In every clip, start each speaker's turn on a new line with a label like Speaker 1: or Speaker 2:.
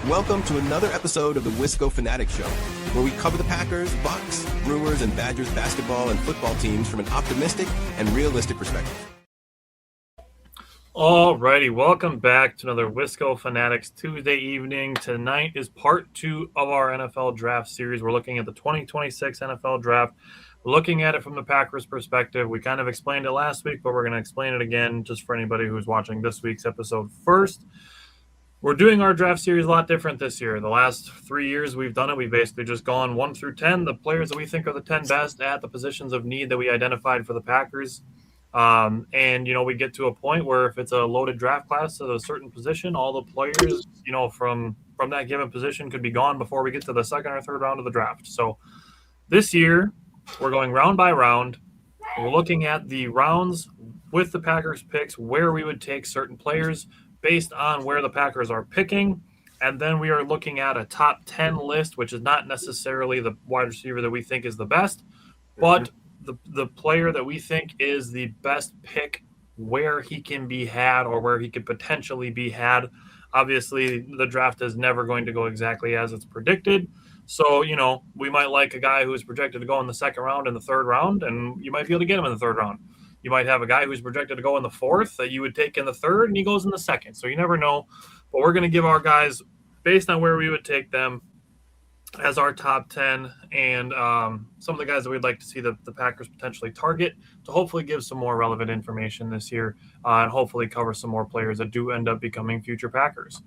Speaker 1: Welcome to another episode of the Wisco Fanatics Show, where we cover the Packers, Bucks, Brewers, and Badgers basketball and football teams from an optimistic and realistic perspective.
Speaker 2: Alrighty, welcome back to another Wisco Fanatics Tuesday evening. Tonight is part 2 of our NFL draft series. We're looking at the 2026 NFL draft. We're looking at it from the Packers perspective. We kind of explained it last week, but we're going to explain it again just for anybody who's watching this week's episode first. We're doing our draft series a lot different this year. The last 3 years we've done it, we've basically just gone 1 through 10, the players that we think are the 10 best at the positions of need that we identified for the Packers. We get to a point where if it's a loaded draft class at a certain position, all the players, from that given position could be gone before we get to the second or third round of the draft. So this year, we're going round by round. We're looking at the rounds with the Packers picks, where we would take certain players based on where the Packers are picking. And then we are looking at a top 10 list, which is not necessarily the wide receiver that we think is the best, but the player that we think is the best pick, where he can be had or where he could potentially be had. Obviously, the draft is never going to go exactly as it's predicted. So, we might like a guy who is projected to go in the second round and the third round, and you might be able to get him in the third round. You might have a guy who's projected to go in the fourth that you would take in the third, and he goes in the second. So you never know. But we're going to give our guys, based on where we would take them, as our top 10 and some of the guys that we'd like to see the Packers potentially target to hopefully give some more relevant information this year and hopefully cover some more players that do end up becoming future Packers.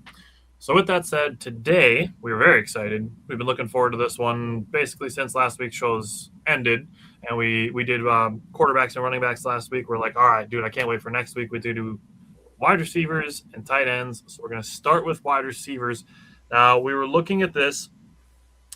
Speaker 2: So with that said, today we're very excited. We've been looking forward to this one basically since last week's shows ended. And we did quarterbacks and running backs last week. We're like, all right, dude, I can't wait for next week. We do wide receivers and tight ends. So we're going to start with wide receivers. Now, we were looking at this.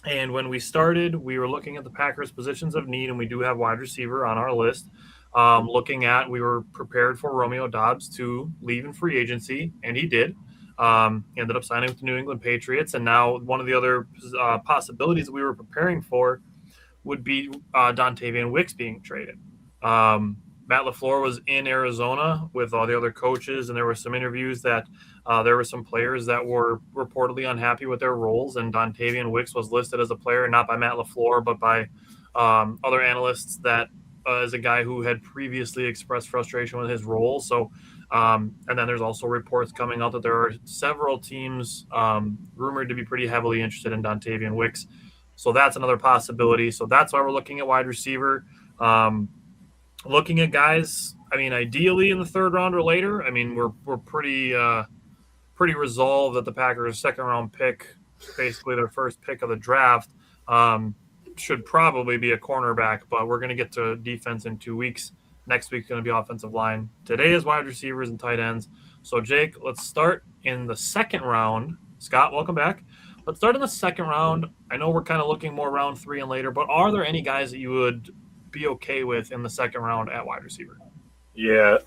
Speaker 2: And when we started, we were looking at the Packers' positions of need, and we do have wide receiver on our list. We were prepared for Romeo Doubs to leave in free agency, and he did. Ended up signing with the New England Patriots, and now one of the other possibilities that we were preparing for would be Dontavian Wicks being traded. Matt LaFleur was in Arizona with all the other coaches, and there were some interviews that there were some players that were reportedly unhappy with their roles, and Dontavian Wicks was listed as a player, not by Matt LaFleur, but by other analysts that is a guy who had previously expressed frustration with his role. So, and then there's also reports coming out that there are several teams rumored to be pretty heavily interested in Dontavian Wicks. So that's another possibility. So that's why we're looking at wide receiver. Looking at guys, ideally in the third round or later. We're pretty resolved that the Packers' second-round pick, basically their first pick of the draft, should probably be a cornerback, but we're going to get to defense in 2 weeks. Next week's going to be offensive line. Today is wide receivers and tight ends. So, Jake, let's start in the second round. Scott, welcome back. Let's start in the second round. I know we're kind of looking more round 3 and later, but are there any guys that you would be okay with in the second round at wide receiver?
Speaker 3: Yeah.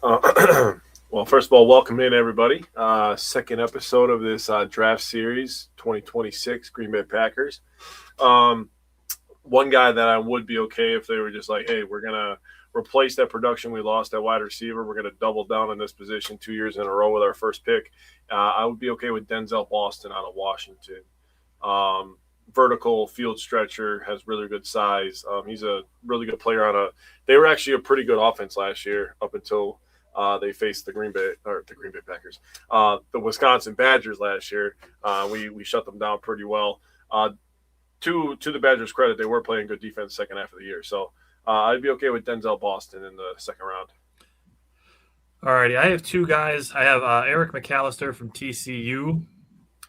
Speaker 3: Well, first of all, welcome in, everybody. Second episode of this draft series, 2026 Green Bay Packers. One guy that I would be okay if they were just like, hey, we're going to replace that production we lost at wide receiver. We're going to double down on this position 2 years in a row with our first pick. I would be okay with Denzel Boston out of Washington. Vertical field stretcher, has really good size. He's a really good player they were actually a pretty good offense last year up until they faced the Green Bay Packers, the Wisconsin Badgers last year. We shut them down pretty well. To the Badgers' credit, they were playing good defense second half of the year. So I'd be okay with Denzel Boston in the second round.
Speaker 2: All righty. I have 2 guys. I have Eric McAllister from TCU,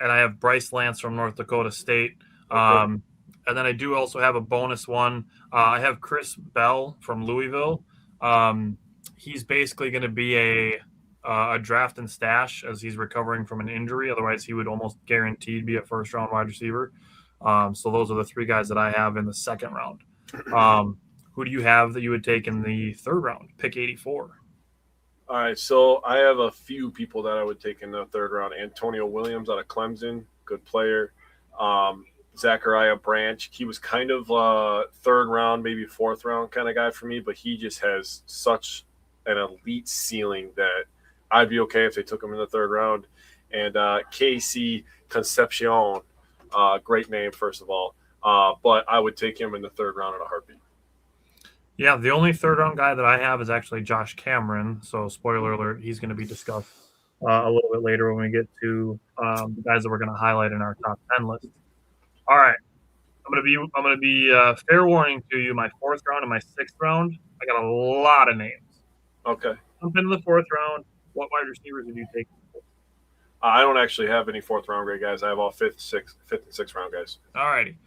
Speaker 2: and I have Bryce Lance from North Dakota State. Okay. And then I do also have a bonus one. I have Chris Bell from Louisville. He's basically going to be a draft and stash as he's recovering from an injury. Otherwise, he would almost guaranteed be a first-round wide receiver. So those are the 3 guys that I have in the second round. Who do you have that you would take in the third round, pick 84?
Speaker 3: All right, so I have a few people that I would take in the third round. Antonio Williams out of Clemson, good player. Zachariah Branch, he was kind of a third round, maybe fourth round kind of guy for me, but he just has such an elite ceiling that I'd be okay if they took him in the third round. and Casey Concepcion. Great name, first of all. But I would take him in the third round in a heartbeat.
Speaker 2: Yeah, the only third round guy that I have is actually Josh Cameron. So, spoiler alert, he's going to be discussed a little bit later when we get to the guys that we're going to highlight in our top 10 list. All right, I'm going to be fair warning to you. My fourth round and my sixth round, I got a lot of names.
Speaker 3: Okay.
Speaker 2: Jump into the fourth round. What wide receivers would you take?
Speaker 3: I don't actually have any fourth round grade guys. I have all fifth and sixth round guys.
Speaker 2: All righty.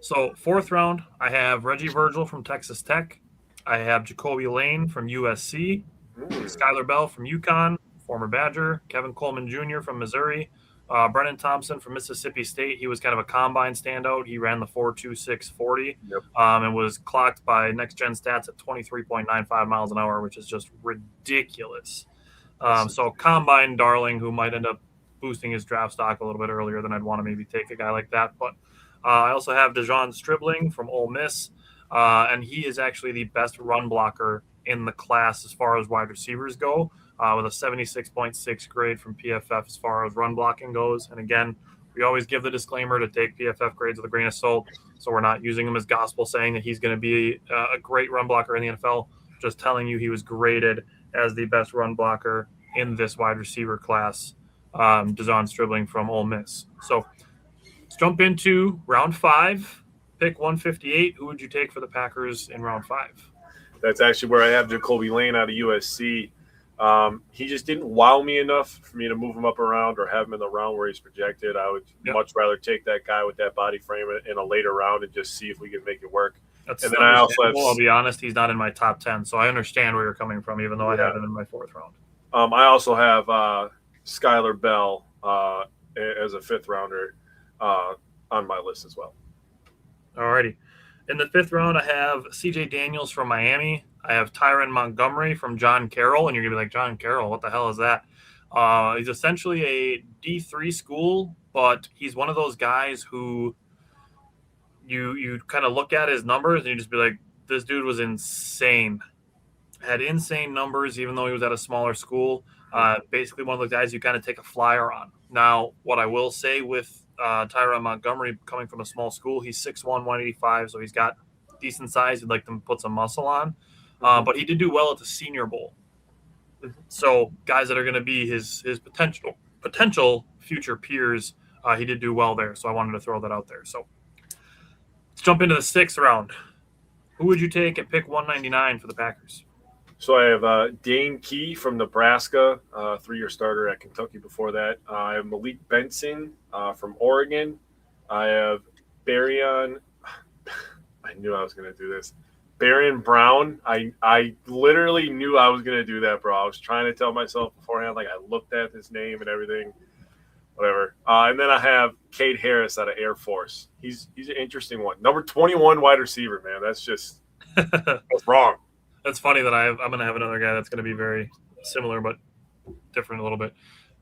Speaker 2: So, fourth round, I have Reggie Virgil from Texas Tech. I have Jacoby Lane from USC. Skylar Bell from UConn, former Badger. Kevin Coleman Jr. from Missouri. Brennan Thompson from Mississippi State. He was kind of a combine standout. He ran the 4.26 40 and was clocked by Next Gen Stats at 23.95 miles an hour, which is just ridiculous. So combine darling who might end up boosting his draft stock a little bit earlier than I'd want to maybe take a guy like that. But I also have Dejon Stribling from Ole Miss, and he is actually the best run blocker in the class as far as wide receivers go, with a 76.6 grade from PFF as far as run blocking goes. And again, we always give the disclaimer to take PFF grades with a grain of salt, so we're not using him as gospel saying that he's going to be a great run blocker in the NFL, just telling you he was graded as the best run blocker in this wide receiver class, Dejon Stribling from Ole Miss. So let's jump into round 5, pick 158. Who would you take for the Packers in round 5?
Speaker 3: That's actually where I have Jacoby Lane out of USC. He just didn't wow me enough for me to move him up around or have him in the round where he's projected. I would much rather take that guy with that body frame in a later round and just see if we can make it work.
Speaker 2: That's
Speaker 3: and then I also have,
Speaker 2: I'll be honest, he's not in my top 10, so I understand where you're coming from, even though I have him in my fourth round.
Speaker 3: I also have Skylar Bell as a fifth rounder on my list as well.
Speaker 2: All righty. In the fifth round, I have CJ Daniels from Miami. I have Tyron Montgomery from John Carroll, and you're going to be like, John Carroll, what the hell is that? He's essentially a D3 school, but he's one of those guys who you kind of look at his numbers and you just be like, this dude was insane. Had insane numbers, even though he was at a smaller school. Basically one of those guys you kind of take a flyer on. Now, what I will say with Tyron Montgomery coming from a small school, he's 6'1", 185, so he's got decent size. You'd like to put some muscle on. But he did do well at the Senior Bowl. So guys that are going to be his potential future peers, he did do well there. So I wanted to throw that out there. So let's jump into the sixth round. Who would you take at pick 199 for the Packers?
Speaker 3: So I have Dane Key from Nebraska, 3-year starter at Kentucky before that. I have Malik Benson from Oregon. I have Barion. I knew I was going to do this. Baron Brown. I literally knew I was going to do that, bro. I was trying to tell myself beforehand, like I looked at his name and everything, whatever. And then I have Cade Harris out of Air Force. He's an interesting one. Number 21 wide receiver, man. That's just that's wrong.
Speaker 2: That's funny that I'm going to have another guy that's going to be very similar but different a little bit.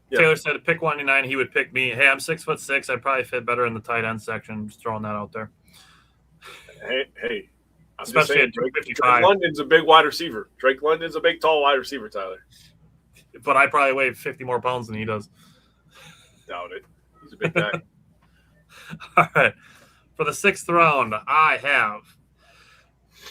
Speaker 2: Yeah. Taylor said to pick 199, he would pick me. Hey, I'm 6'6". I'd probably fit better in the tight end section. Just throwing that out there.
Speaker 3: Hey. I'm
Speaker 2: especially
Speaker 3: saying,
Speaker 2: at 255.
Speaker 3: Drake London's a big wide receiver. Drake London's a big, tall wide receiver, Tyler.
Speaker 2: But I probably weigh 50 more pounds than he does.
Speaker 3: Doubt it. He's a big guy.
Speaker 2: All right. For the sixth round, I have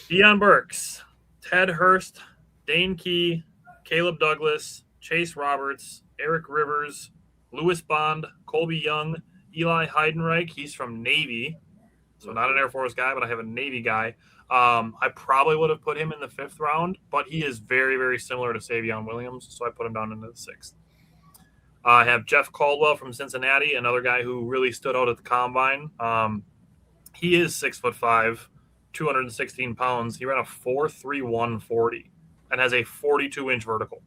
Speaker 2: Deion Burks, Ted Hurst, Dane Key, Caleb Douglas, Chase Roberts, Eric Rivers, Lewis Bond, Colby Young, Eli Heidenreich. He's from Navy. So not an Air Force guy, but I have a Navy guy. I probably would have put him in the fifth round, but he is very, very similar to Savion Williams, so I put him down into the sixth. I have Jeff Caldwell from Cincinnati, another guy who really stood out at the combine. He is 6'5", 216 pounds. He ran a 4.31 40 and has a 42-inch vertical.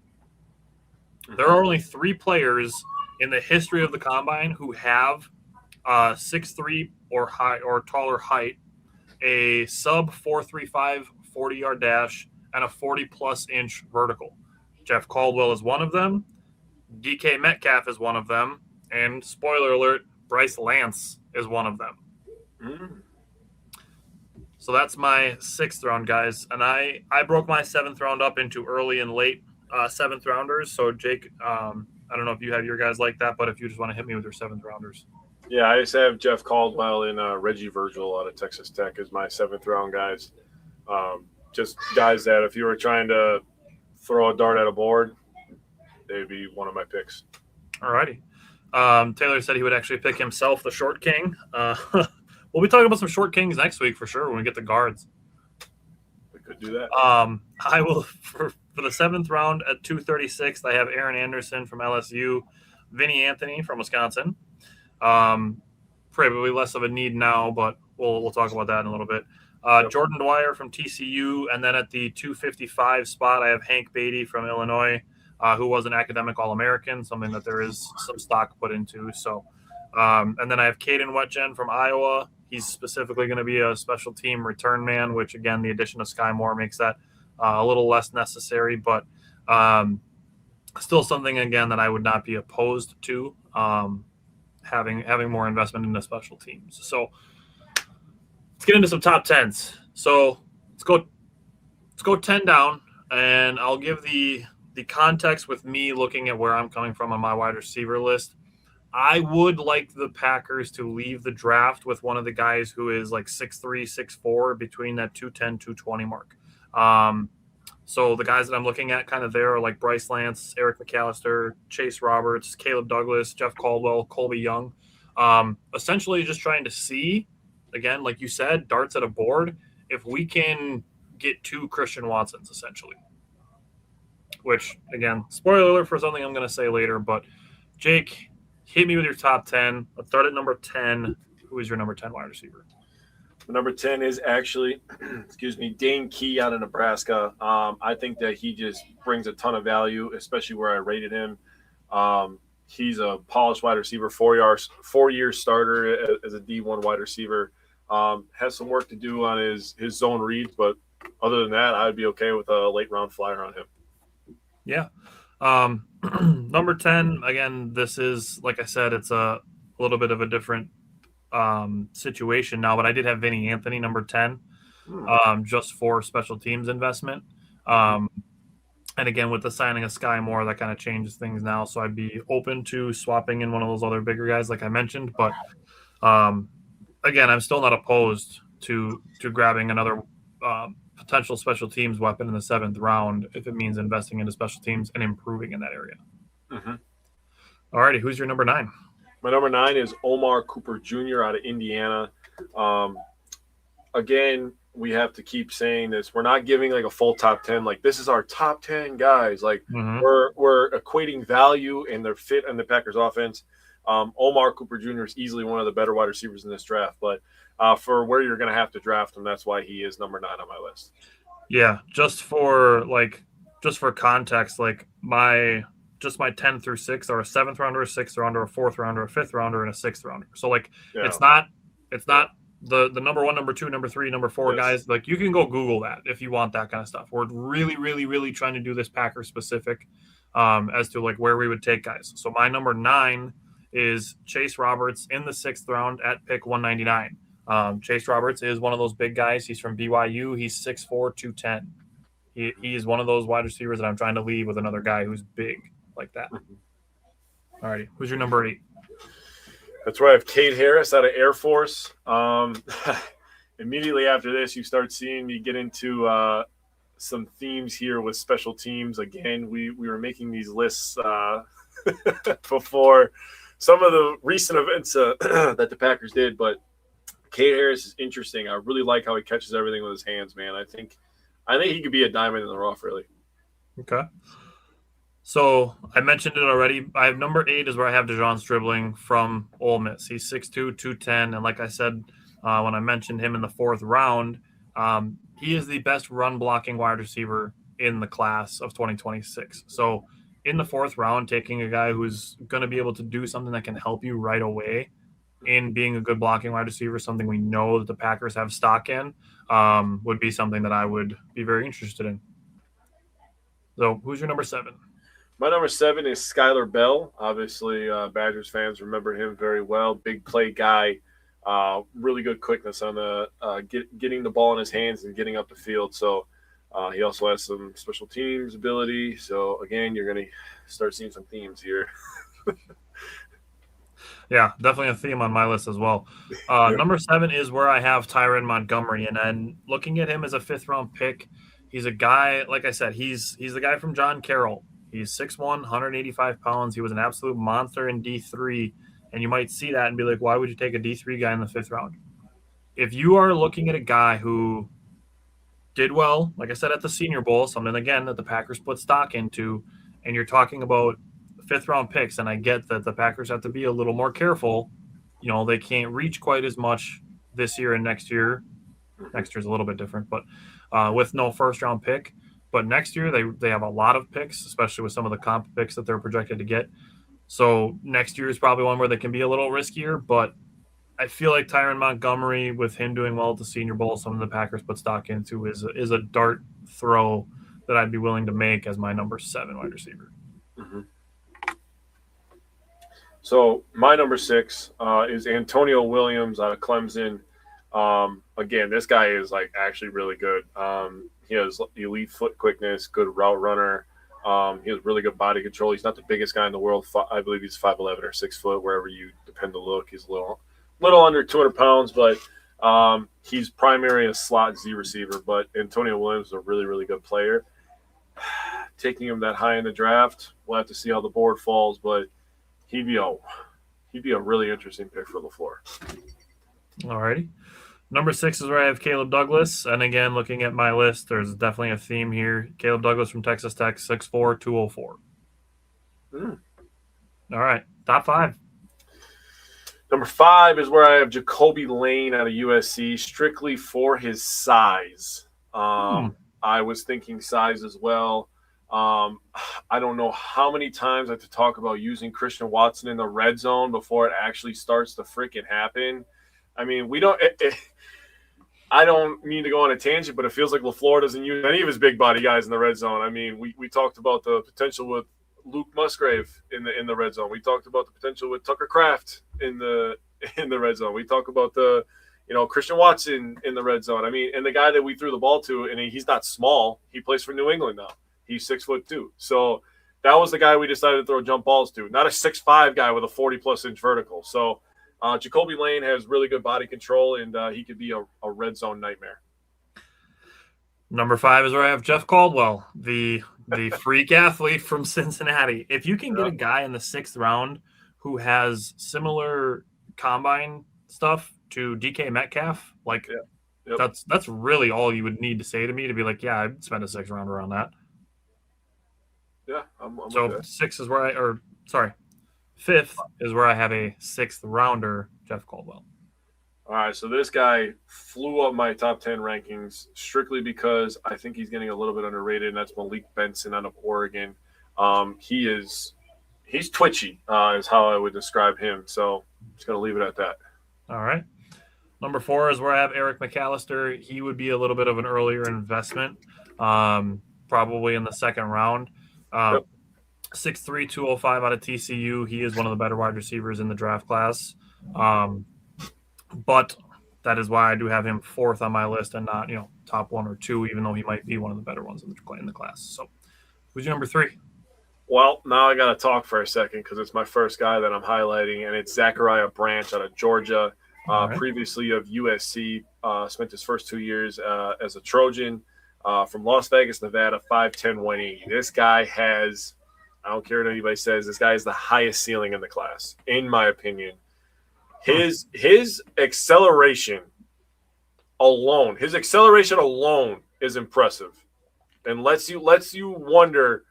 Speaker 2: There are only 3 players in the history of the combine who have 6'3" or high or taller height, a sub 4.35 40-yard dash, and a 40-plus inch vertical. Jeff Caldwell is one of them. DK Metcalf is one of them. And spoiler alert, Bryce Lance is one of them. So that's my sixth round, guys. And I broke my seventh round up into early and late seventh rounders. So Jake I don't know if you have your guys like that, but if you just want to hit me with your 7th rounders.
Speaker 3: Yeah, I just have Jeff Caldwell and Reggie Virgil out of Texas Tech as my 7th-round guys. Just guys that if you were trying to throw a dart at a board, they'd be one of my picks.
Speaker 2: All righty. Taylor said he would actually pick himself the short king. We'll be talking about some short kings next week for sure when we get to guards.
Speaker 3: We could do that.
Speaker 2: I will for the 7th round at 236. I have Aaron Anderson from LSU, Vinny Anthony from Wisconsin. Probably less of a need now, but we'll talk about that in a little bit. Jordan Dwyer from TCU, and then at the 255 spot, I have Hank Beatty from Illinois, who was an academic All-American, something that there is some stock put into. So, and then I have Caden Wetjen from Iowa. He's specifically going to be a special team return man, which again, the addition of Sky Moore makes that a little less necessary, but still something again that I would not be opposed to having more investment into special teams. So let's get into some top 10s. So let's go 10 down, and I'll give the context with me looking at where I'm coming from on my wide receiver list. I would like the Packers to leave the draft with one of the guys who is like 6'3", 6'4", between that 210, 220 mark. So the guys that I'm looking at kind of there are like Bryce Lance, Eric McAllister, Chase Roberts, Caleb Douglas, Jeff Caldwell, Colby Young. Essentially just trying to see, again, like you said, darts at a board, if we can get 2 Christian Watsons, essentially. Which, again, spoiler alert for something I'm going to say later, but Jake, hit me with your top 10. Let's start at number 10. Who is your number 10 wide receiver?
Speaker 3: Number 10 is actually, Dane Key out of Nebraska. I think that he just brings a ton of value, especially where I rated him. He's a polished wide receiver, 4-year starter as a D1 wide receiver. Has some work to do on his zone reads, but other than that, I'd be okay with a late round flyer on him.
Speaker 2: Yeah. Number 10, again, this is, like I said, it's a little bit of a different situation now, but I did have Vinny Anthony number 10 just for special teams investment. And again, with the signing of Sky Moore, that kind of changes things now. So I'd be open to swapping in one of those other bigger guys like I mentioned. But again, I'm still not opposed to grabbing another potential special teams weapon in the 7th round if it means investing into special teams and improving in that area. All righty, who's your number 9?
Speaker 3: My number 9 is Omar Cooper Jr. out of Indiana. Again, we have to keep saying this. We're not giving like a full top 10. Like, this is our top 10 guys. Like, we're equating value and their fit in the Packers offense. Omar Cooper Jr. is easily one of the better wide receivers in this draft. But for where you're going to have to draft him, that's why he is number 9 on my list.
Speaker 2: Yeah, just for context, like my 10 through 6 are a 7th rounder, a 6th rounder, a 4th rounder, a 5th rounder, and a 6th rounder. So like it's not the number 1, number 2, number 3, number 4 guys. Like, you can go Google that if you want that kind of stuff. We're really, really, really trying to do this Packer specific as to like where we would take guys. So my number 9 is Chase Roberts in the 6th round at pick 199. Chase Roberts is one of those big guys. He's from BYU. He's 6'4", 210. He is one of those wide receivers that I'm trying to leave with another guy who's big like that. All righty. Who's your number 8?
Speaker 3: That's where I have Cade Harris out of Air Force. Immediately after this, you start seeing me get into some themes here with special teams. Again, we were making these lists before some of the recent events that the Packers did, but Cade Harris is interesting. I really like how he catches everything with his hands, man. I think he could be a diamond in the rough, really.
Speaker 2: Okay. So I mentioned it already. I have number 8 is where I have DeJon Stribling from Ole Miss. He's 6'2", 210. And like I said, when I mentioned him in the 4th round, he is the best run blocking wide receiver in the class of 2026. So in the 4th round, taking a guy who's going to be able to do something that can help you right away in being a good blocking wide receiver, something we know that the Packers have stock in, would be something that I would be very interested in. So who's your number 7?
Speaker 3: My number 7 is Skylar Bell. Obviously, Badgers fans remember him very well. Big play guy, really good quickness on the getting the ball in his hands and getting up the field. So He also has some special teams ability. So, again, you're going to start seeing some themes here.
Speaker 2: Yeah, definitely a theme on my list as well. Number 7 is where I have Tyron Montgomery, and then looking at him as a 5th-round pick, he's a guy, like I said, he's the guy from John Carroll. He's 6'1", 185 pounds. He was an absolute monster in D3, and you might see that and be like, why would you take a D3 guy in the 5th round? If you are looking at a guy who did well, like I said, at the Senior Bowl, something, again, that the Packers put stock into, and you're talking about 5th-round picks, and I get that the Packers have to be a little more careful. You know, they can't reach quite as much this year and next year. Next year's a little bit different, but with no first-round pick. But next year they have a lot of picks, especially with some of the comp picks that they're projected to get. So next year is probably one where they can be a little riskier, but I feel like Tyron Montgomery, with him doing well at the Senior Bowl, something the Packers put stock into, is a dart throw that I'd be willing to make as my number 7 wide receiver.
Speaker 3: Mm-hmm. So my number 6 is Antonio Williams out of Clemson. Again, this guy is like actually really good. He has elite foot quickness, good route runner. He has really good body control. He's not the biggest guy in the world. I believe he's 5'11" or 6 foot, wherever you depend to look. He's a little under 200 pounds, but he's primarily a slot Z receiver. But Antonio Williams is a really, really good player. Taking him that high in the draft, we'll have to see how the board falls, but he'd be a really interesting pick for LaFleur.
Speaker 2: All righty. Number 6 is where I have Caleb Douglas. And again, looking at my list, there's definitely a theme here. Caleb Douglas from Texas Tech, 6'4", 204. All right. Top 5.
Speaker 3: Number 5 is where I have Jacoby Lane out of USC, strictly for his size. I was thinking size as well. I don't know how many times I have to talk about using Christian Watson in the red zone before it actually starts to freaking happen. I mean, I don't mean to go on a tangent, but it feels like LaFleur doesn't use any of his big body guys in the red zone. I mean, we talked about the potential with Luke Musgrave in the red zone. We talked about the potential with Tucker Kraft in the red zone. We talk about Christian Watson in the red zone. I mean, and the guy that we threw the ball to, and he's not small. He plays for New England now. He's 6'2". So that was the guy we decided to throw jump balls to, not a 6'5" guy with a 40-plus inch vertical. So Jacoby Lane has really good body control, and he could be a red zone nightmare.
Speaker 2: Number 5 is where I have Jeff Caldwell, the freak athlete from Cincinnati. If you can get a guy in the 6th round who has similar combine stuff to DK Metcalf, that's really all you would need to say to me to be like, yeah, I'd spend a 6th rounder on that.
Speaker 3: Yeah, I'm
Speaker 2: so 5th is where I have a 6th rounder, Jeff Caldwell.
Speaker 3: All right, so this guy flew up my top 10 rankings strictly because I think he's getting a little bit underrated, and that's Malik Benson out of Oregon. He's twitchy, is how I would describe him. So I'm just going to leave it at that.
Speaker 2: All right. Number 4 is where I have Eric McAllister. He would be a little bit of an earlier investment, probably in the 2nd round. 6'3", 205 out of TCU. He is one of the better wide receivers in the draft class. But that is why I do have him 4th on my list and not, top 1 or 2, even though he might be one of the better ones in the class. So who's your number 3?
Speaker 3: Well, now I got to talk for a second because it's my first guy that I'm highlighting, and it's Zachariah Branch out of Georgia, previously of USC, spent his first 2 years as a Trojan from Las Vegas, Nevada, 5'10", 180. This guy has, I don't care what anybody says, this guy has the highest ceiling in the class, in my opinion. His acceleration alone is impressive, and lets you wonder,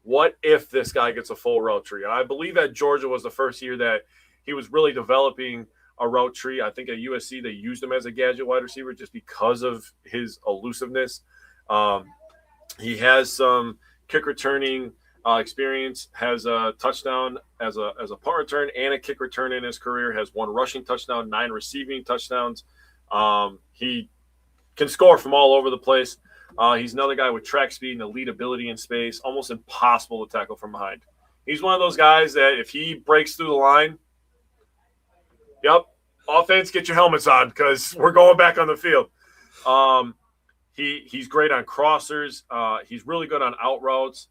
Speaker 3: what if this guy gets a full route tree? And I believe at Georgia was the first year that he was really developing a route tree. I think at USC they used him as a gadget wide receiver just because of his elusiveness. He has some kick returning experience, has a touchdown as a punt return and a kick return in his career, has 1 rushing touchdown, 9 receiving touchdowns. He can score from all over the place. He's another guy with track speed and elite ability in space, almost impossible to tackle from behind. He's one of those guys that if he breaks through the line, offense, get your helmets on because we're going back on the field. He's great on crossers. He's really good on out routes.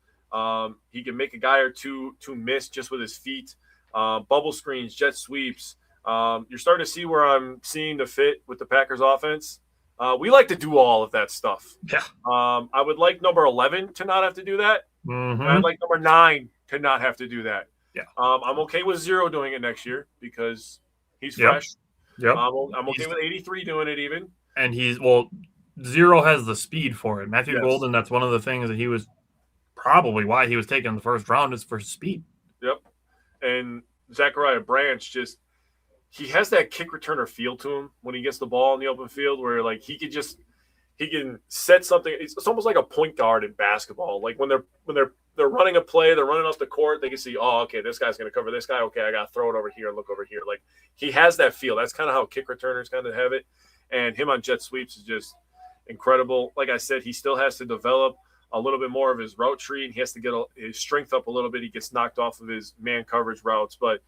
Speaker 3: He can make a guy or two miss just with his feet. Bubble screens, jet sweeps. You're starting to see where I'm seeing the fit with the Packers offense. We like to do all of that stuff.
Speaker 2: Yeah.
Speaker 3: I would like number 11 to not have to do that.
Speaker 2: Mm-hmm.
Speaker 3: And I'd like number 9 to not have to do that.
Speaker 2: Yeah.
Speaker 3: I'm okay with 0 doing it next year because he's fresh.
Speaker 2: Yep.
Speaker 3: I'm okay with 83 doing it even.
Speaker 2: And 0 has the speed for it. Matthew Golden, that's one of the things that he was probably why he was taken in the first round is for speed.
Speaker 3: Yep. And Zachariah Branch he has that kick returner feel to him when he gets the ball in the open field where like he can set something. It's almost like a point guard in basketball. Like when they're running a play, they're running off the court, they can see, oh, okay, this guy's going to cover this guy. Okay, I got to throw it over here and look over here. Like he has that feel. That's kind of how kick returners kind of have it. And him on jet sweeps is just incredible. Like I said, he still has to develop a little bit more of his route tree, and he has to get his strength up a little bit. He gets knocked off of his man coverage routes, but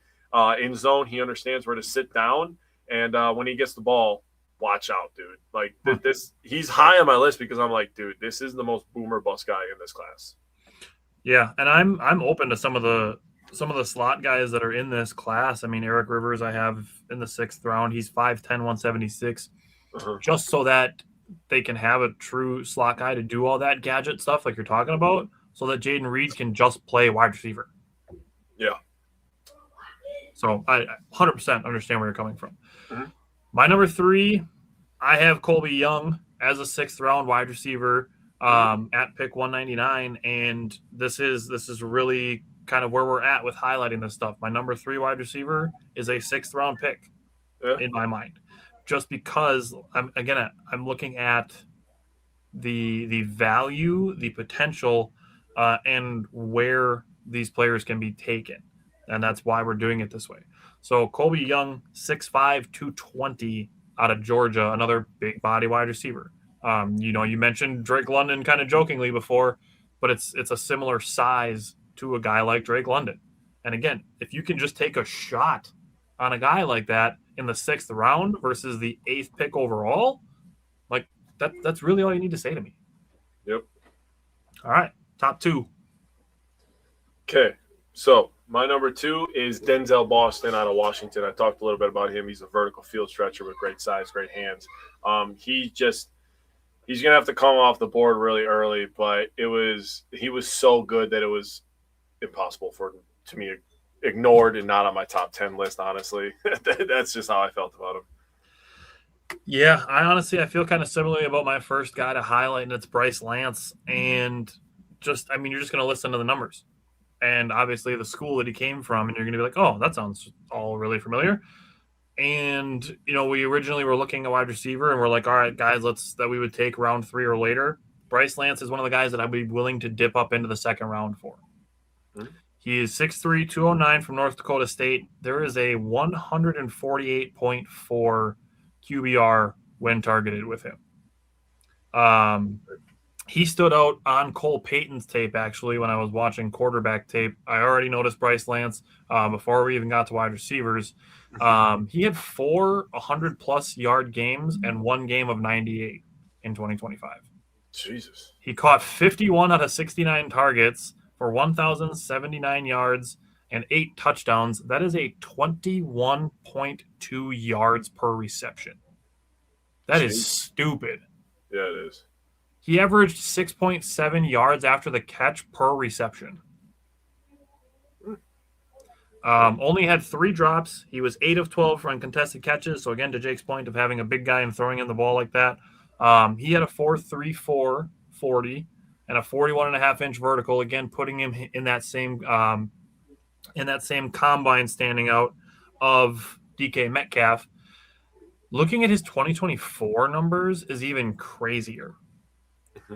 Speaker 3: in zone, he understands where to sit down. And when he gets the ball, watch out, dude. Like he's high on my list because I'm like, dude, this is the most boomer bust guy in this class.
Speaker 2: Yeah, and I'm open to some of the slot guys that are in this class. I mean, Eric Rivers, I have in the 6th round. He's 5'10", 176, just so that they can have a true slot guy to do all that gadget stuff like you're talking about, so that Jaden Reed can just play wide receiver.
Speaker 3: Yeah.
Speaker 2: So I 100% understand where you're coming from.
Speaker 3: Mm-hmm.
Speaker 2: My number 3, I have Colby Young as a 6th round wide receiver at pick 199, and this is really kind of where we're at with highlighting this stuff. My number 3 wide receiver is a 6th round pick in my mind, just because I'm looking at the value, the potential, and where these players can be taken. And that's why we're doing it this way. So Colby Young, 6'5", 220 out of Georgia, another big body wide receiver. You mentioned Drake London kind of jokingly before, but it's a similar size to a guy like Drake London. And again, if you can just take a shot on a guy like that in the 6th round versus the 8th pick overall, like that's really all you need to say to me.
Speaker 3: Yep.
Speaker 2: All right, top 2.
Speaker 3: Okay, so my number 2 is Denzel Boston out of Washington. I talked a little bit about him. He's a vertical field stretcher with great size, great hands. He's going to have to come off the board really early, but he was so good that it was impossible for him to me ignored and not on my top 10 list, honestly. That's just how I felt about him.
Speaker 2: Yeah, I feel kind of similarly about my first guy to highlight, and it's Bryce Lance. And you're just going to listen to the numbers. And obviously the school that he came from, and you're going to be like, oh, that sounds all really familiar. And, we originally were looking at wide receiver, and we're like, all right, guys, that we would take round 3 or later. Bryce Lance is one of the guys that I'd be willing to dip up into the 2nd round for. Mm-hmm. He is 6'3", 209 from North Dakota State. There is a 148.4 QBR when targeted with him. He stood out on Cole Payton's tape, actually, when I was watching quarterback tape. I already noticed Bryce Lance before we even got to wide receivers. He had 4 100-plus yard games and 1 game of 98 in 2025.
Speaker 3: Jesus.
Speaker 2: He caught 51 out of 69 targets for 1,079 yards and 8 touchdowns. That is a 21.2 yards per reception. That is stupid.
Speaker 3: Yeah, it is.
Speaker 2: He averaged 6.7 yards after the catch per reception. Only had 3 drops. He was 8 of 12 for uncontested catches. So, again, to Jake's point of having a big guy and throwing in the ball like that, he had a 4.34 40 and a 41.5-inch vertical, again, putting him in that same combine standing out of DK Metcalf. Looking at his 2024 numbers is even crazier.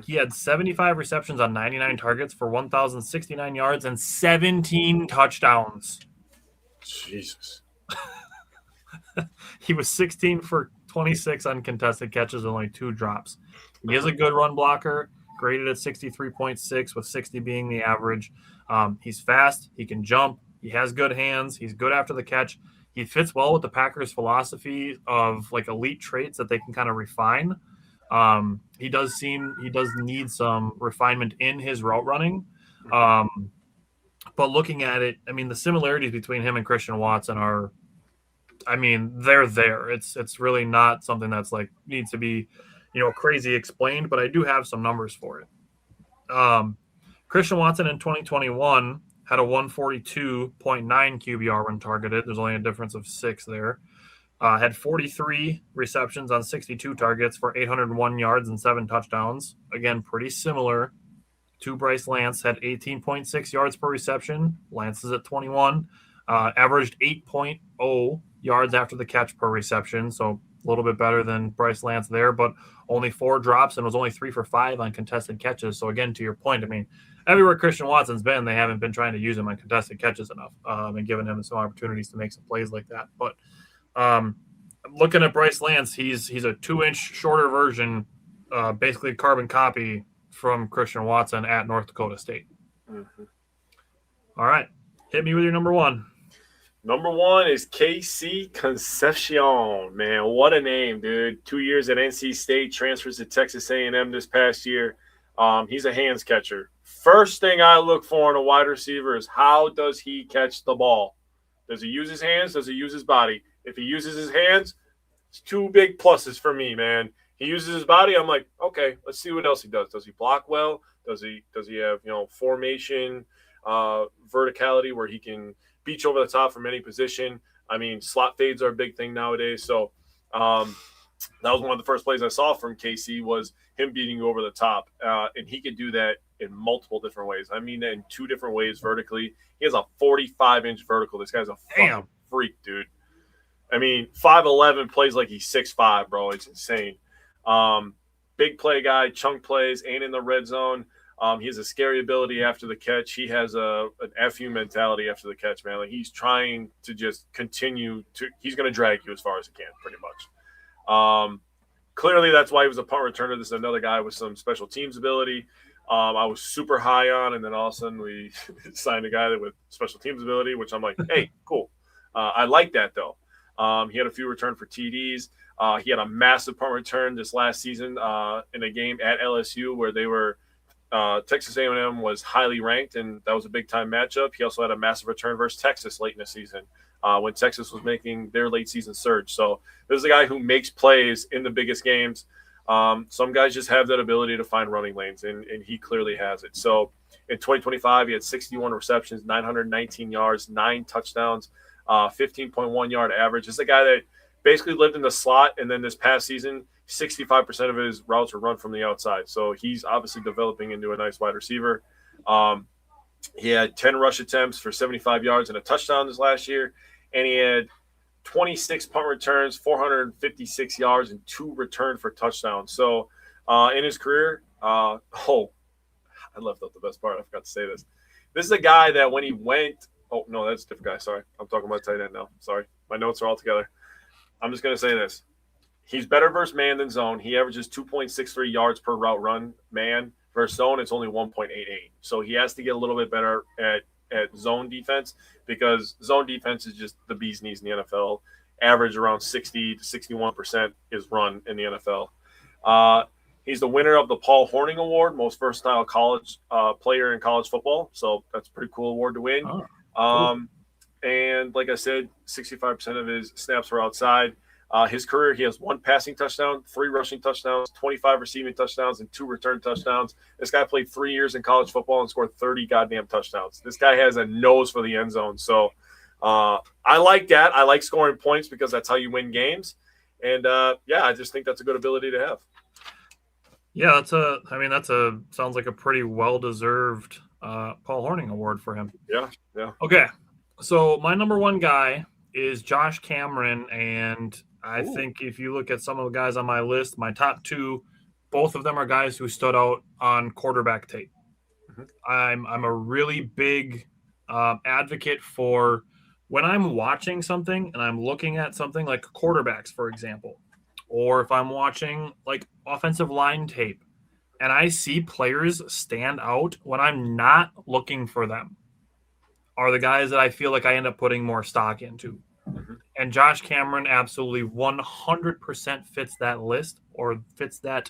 Speaker 2: He had 75 receptions on 99 targets for 1,069 yards and 17 touchdowns.
Speaker 3: Jesus.
Speaker 2: He was 16 for 26 uncontested catches, only 2 drops. He is a good run blocker, graded at 63.6, with 60 being the average. He's fast. He can jump. He has good hands. He's good after the catch. He fits well with the Packers' philosophy of like elite traits that they can kind of refine. He does need some refinement in his route running. But looking at it, I mean, the similarities between him and Christian Watson are, I mean, they're there. It's really not something that's like needs to be, crazy explained, but I do have some numbers for it. Christian Watson in 2021 had a 142.9 QBR when targeted. There's only a difference of 6 there. Had 43 receptions on 62 targets for 801 yards and 7 touchdowns. Again, pretty similar to Bryce Lance. Had 18.6 yards per reception. Lance is at 21. Averaged 8.0 yards after the catch per reception, so a little bit better than Bryce Lance there, but only 4 drops and was only 3 for 5 on contested catches. So again, to your point, I mean, everywhere Christian Watson's been, they haven't been trying to use him on contested catches enough and giving him some opportunities to make some plays like that. But looking at Bryce Lance, he's a 2-inch shorter version, basically carbon copy from Christian Watson at North Dakota State.
Speaker 3: Mm-hmm.
Speaker 2: All right. Hit me with your number 1.
Speaker 3: Number 1 is KC Concepcion. Man, what a name, dude. 2 years at NC State, transfers to Texas A&M this past year. He's a hands catcher. First thing I look for in a wide receiver is how does he catch the ball? Does he use his hands? Does he use his body? If he uses his hands, it's 2 big pluses for me, man. He uses his body, I'm like, okay, let's see what else he does. Does he block well? Does he have, formation, verticality where he can beat you over the top from any position? I mean, slot fades are a big thing nowadays. So that was one of the first plays I saw from KC was him beating you over the top. And he could do that in multiple different ways. I mean, in 2 different ways vertically. He has a 45-inch vertical. This guy's a fucking freak, dude. I mean, 5'11", plays like he's 6'5", bro. It's insane. Big play guy, chunk plays, and in the red zone. He has a scary ability after the catch. He has an FU mentality after the catch, man. Like he's trying to just continue to – he's going to drag you as far as he can, pretty much. Clearly, that's why he was a punt returner. This is another guy with some special teams ability. I was super high on, and then all of a sudden we signed a guy with special teams ability, which I'm like, hey, cool. I like that, though. He had a few return for TDs. He had a massive punt return this last season in a game at LSU where they were Texas A&M was highly ranked, and that was a big-time matchup. He also had a massive return versus Texas late in the season when Texas was making their late-season surge. So this is a guy who makes plays in the biggest games. Some guys just have that ability to find running lanes, and he clearly has it. So in 2025, he had 61 receptions, 919 yards, 9 touchdowns, 15.1 yard average. This is a guy that basically lived in the slot, and then this past season, 65% of his routes were run from the outside. So he's obviously developing into a nice wide receiver. He had 10 rush attempts for 75 yards and a touchdown this last year, and he had 26 punt returns, 456 yards, and 2 returned for touchdowns. So in his career, I left out the best part. I forgot to say this. This is a guy that when he went – oh, no, that's a different guy. Sorry. I'm talking about tight end now. Sorry. My notes are all together. I'm just going to say this. He's better versus man than zone. He averages 2.63 yards per route run. Man versus zone, it's only 1.88. So he has to get a little bit better at zone defense because zone defense is just the bee's knees in the NFL. Average around 60 to 61% is run in the NFL. He's the winner of the Paul Hornung Award, most versatile college player in college football. So that's a pretty cool award to win.
Speaker 2: Oh, cool.
Speaker 3: And like I said, 65% of his snaps were outside. His career, he has 1 passing touchdown, 3 rushing touchdowns, 25 receiving touchdowns, and 2 return touchdowns. This guy played 3 years in college football and scored 30 goddamn touchdowns. This guy has a nose for the end zone. So I like that. I like scoring points because that's how you win games. And, I just think that's a good ability to have.
Speaker 2: Yeah, sounds like a pretty well-deserved Paul Hornung Award for him.
Speaker 3: Yeah.
Speaker 2: Okay, so my number 1 guy is Josh Cameron, and I think if you look at some of the guys on my list, my top 2, both of them are guys who stood out on quarterback tape. Mm-hmm. I'm a really big advocate for when I'm watching something and I'm looking at something like quarterbacks, for example, or if I'm watching like offensive line tape and I see players stand out when I'm not looking for them, are the guys that I feel like I end up putting more stock into. Mm-hmm. And Josh Cameron absolutely 100% fits that list or fits that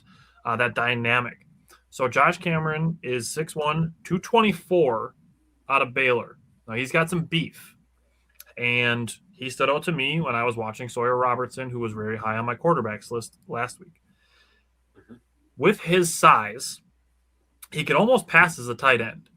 Speaker 2: dynamic. So Josh Cameron is 6'1", 224 out of Baylor. Now he's got some beef. And he stood out to me when I was watching Sawyer Robertson, who was very high on my quarterbacks list last week. With his size, he could almost pass as a tight end.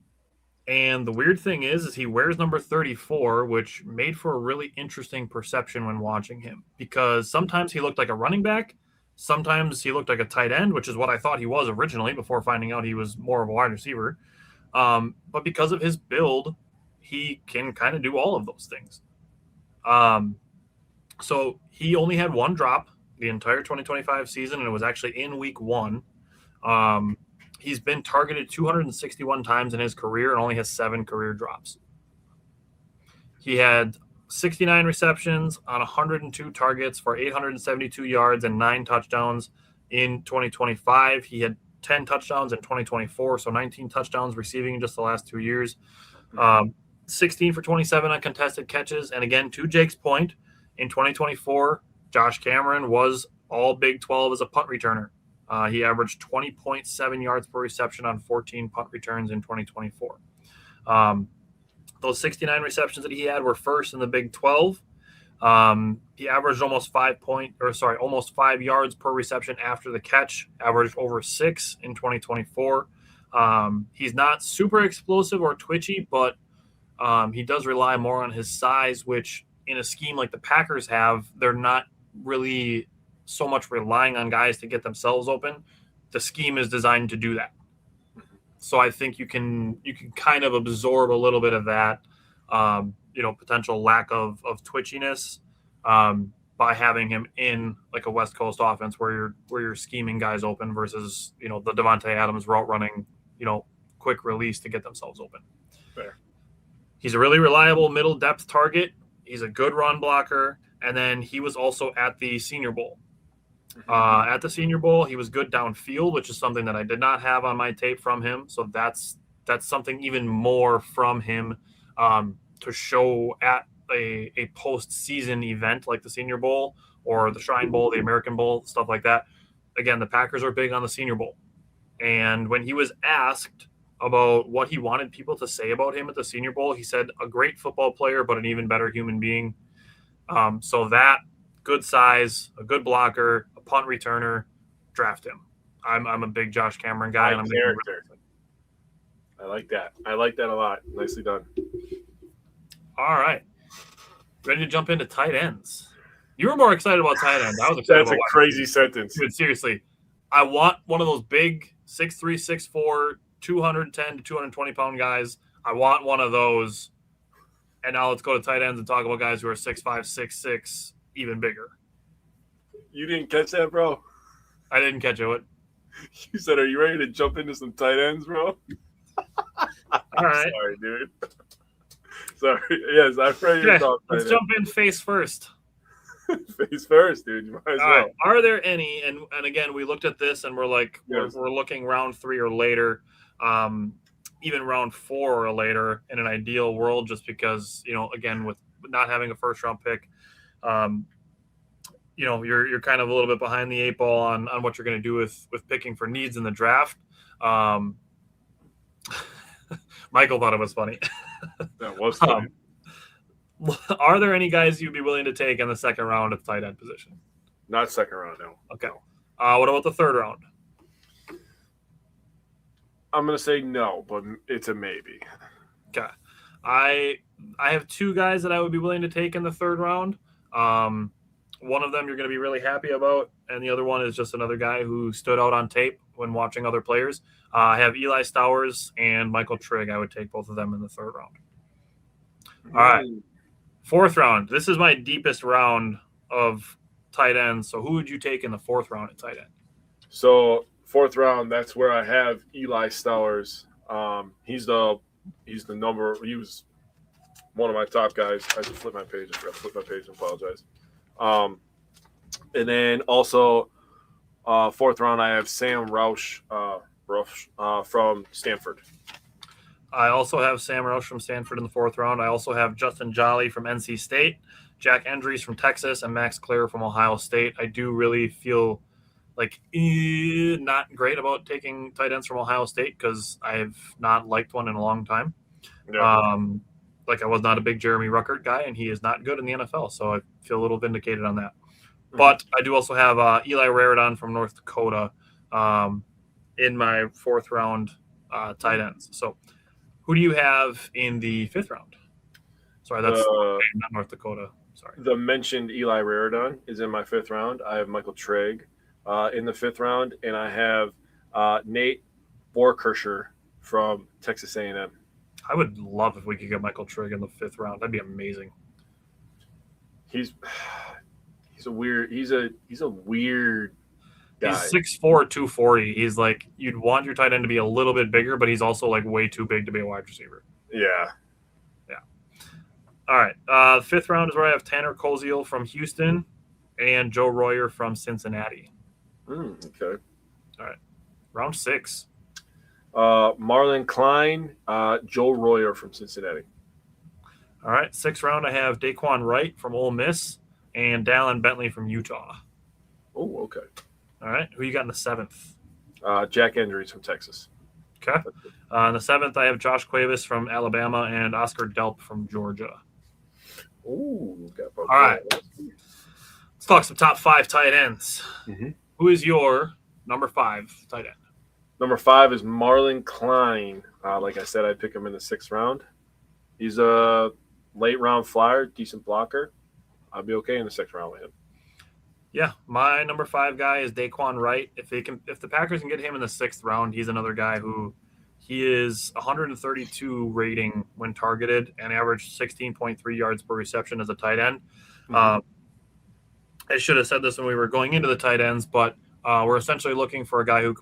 Speaker 2: And the weird thing is he wears number 34, which made for a really interesting perception when watching him. Because sometimes he looked like a running back. Sometimes he looked like a tight end, which is what I thought he was originally before finding out he was more of a wide receiver. But because of his build, he can kind of do all of those things. So he only had one drop the entire 2025 season, and it was actually in week 1. He's been targeted 261 times in his career and only has 7 career drops. He had 69 receptions on 102 targets for 872 yards and 9 touchdowns in 2025. He had 10 touchdowns in 2024, so 19 touchdowns receiving in just the last 2 years. 16 for 27 on contested catches. And again, to Jake's point, in 2024, Josh Cameron was all Big 12 as a punt returner. He averaged 20.7 yards per reception on 14 punt returns in 2024. Those 69 receptions that he had were first in the Big 12. He averaged almost 5 yards per reception after the catch, averaged over 6 in 2024. He's not super explosive or twitchy, but he does rely more on his size, which in a scheme like the Packers have, they're not really so much relying on guys to get themselves open. The scheme is designed to do that. So I think you can kind of absorb a little bit of that, potential lack of twitchiness by having him in like a West Coast offense where you're scheming guys open versus, the Devontae Adams route running, quick release to get themselves open.
Speaker 3: Fair.
Speaker 2: He's a really reliable middle depth target. He's a good run blocker. And then he was also at the Senior Bowl. At the Senior Bowl, he was good downfield, which is something that I did not have on my tape from him. So that's something even more from him to show at a postseason event like the Senior Bowl or the Shrine Bowl, the American Bowl, stuff like that. Again, the Packers are big on the Senior Bowl. And when he was asked about what he wanted people to say about him at the Senior Bowl, he said, a great football player, but an even better human being. So that good size, a good blocker, a punt returner, draft him. I'm a big Josh Cameron guy. And
Speaker 3: Character. I like that. I like that a lot. Nicely done.
Speaker 2: All right. Ready to jump into tight ends. You were more excited about tight ends. I was excited.
Speaker 3: That's a crazy sentence.
Speaker 2: Dude, seriously. I want one of those big 6'3", 6'4", 210 to 220 pound guys. I want one of those. And now let's go to tight ends and talk about guys who are 6'5", 6'6", even bigger.
Speaker 3: You didn't catch that, bro?
Speaker 2: I didn't catch it.
Speaker 3: You said, are you ready to jump into some tight ends, bro?
Speaker 2: All right.
Speaker 3: Sorry, dude. Sorry. Yes, I'm ready to talk.
Speaker 2: Let's jump in face first.
Speaker 3: Face first, dude. You might as well.
Speaker 2: Right. Are there any, and again, we looked at this and we're like,
Speaker 3: yes.
Speaker 2: we're looking round 3 or later, even round 4 or later in an ideal world, just because, again, with not having a first round pick, you're kind of a little bit behind the 8 ball on what you're going to do with picking for needs in the draft. Michael thought it was funny.
Speaker 3: That was funny.
Speaker 2: Are there any guys you'd be willing to take in the second round at the tight end position?
Speaker 3: Not second round, no.
Speaker 2: Okay. What about the third round?
Speaker 3: I'm going to say no, but it's a maybe.
Speaker 2: Okay. I have 2 guys that I would be willing to take in the third round. One of them you're going to be really happy about, and the other one is just another guy who stood out on tape when watching other players. I have Eli Stowers and Michael Trigg. I would take both of them in the third round. All right. Fourth round. This is my deepest round of tight ends. So who would you take in the fourth round at tight end?
Speaker 3: So fourth round, that's where I have Eli Stowers. He's the number. He was one of my top guys. I just flipped my page. I forgot to flip my page. I apologize. And then also fourth round, I have Sam Roush from Stanford. I
Speaker 2: also have Sam Roush from Stanford in the fourth round. I also have Justin Jolly from NC State. Jack Endries from Texas and Max Clare from Ohio State. I do really feel like not great about taking tight ends from Ohio State because I've not liked one in a long time.
Speaker 3: Yeah.
Speaker 2: Like I was not a big Jeremy Ruckert guy, and he is not good in the NFL, so I feel a little vindicated on that.
Speaker 3: Mm-hmm.
Speaker 2: But I do also have Eli Raridon from North Dakota in my 4th round tight ends. So who do you have in the 5th round? Sorry, that's not North Dakota. Sorry.
Speaker 3: The mentioned Eli Raridon is in my 5th round. I have Michael Trigg in the 5th round, and I have Nate Borkircher from Texas A&M.
Speaker 2: I would love if we could get Michael Trigg in the 5th round. That'd be amazing.
Speaker 3: He's a weird guy.
Speaker 2: He's 6'4", 240. He's like, you'd want your tight end to be a little bit bigger, but he's also like way too big to be a wide receiver.
Speaker 3: Yeah.
Speaker 2: All right. The 5th round is where I have Tanner Koziel from Houston and Joe Royer from Cincinnati.
Speaker 3: Okay.
Speaker 2: All right. Round 6.
Speaker 3: Marlon Klein, Joe Royer from Cincinnati.
Speaker 2: All right. 6th round, I have Daquan Wright from Ole Miss and Dallin Bentley from Utah.
Speaker 3: Oh, okay.
Speaker 2: All right. Who you got in the 7th?
Speaker 3: Jack Endries from Texas.
Speaker 2: Okay. In the 7th, I have Josh Cuevas from Alabama and Oscar Delp from Georgia.
Speaker 3: Ooh.
Speaker 2: All right. Let's talk some top 5 tight ends.
Speaker 3: Mm-hmm.
Speaker 2: Who is your number 5 tight end?
Speaker 3: Number 5 is Marlon Klein. Like I said, I'd pick him in the 6th round. He's a late round flyer, decent blocker. I'd be okay in the 6th round with him.
Speaker 2: Yeah, my number 5 guy is Daquan Wright. If the Packers can get him in the 6th round, he's another guy who he is 132 rating when targeted and averaged 16.3 yards per reception as a tight end. Mm-hmm. I should have said this when we were going into the tight ends, but we're essentially looking for a guy who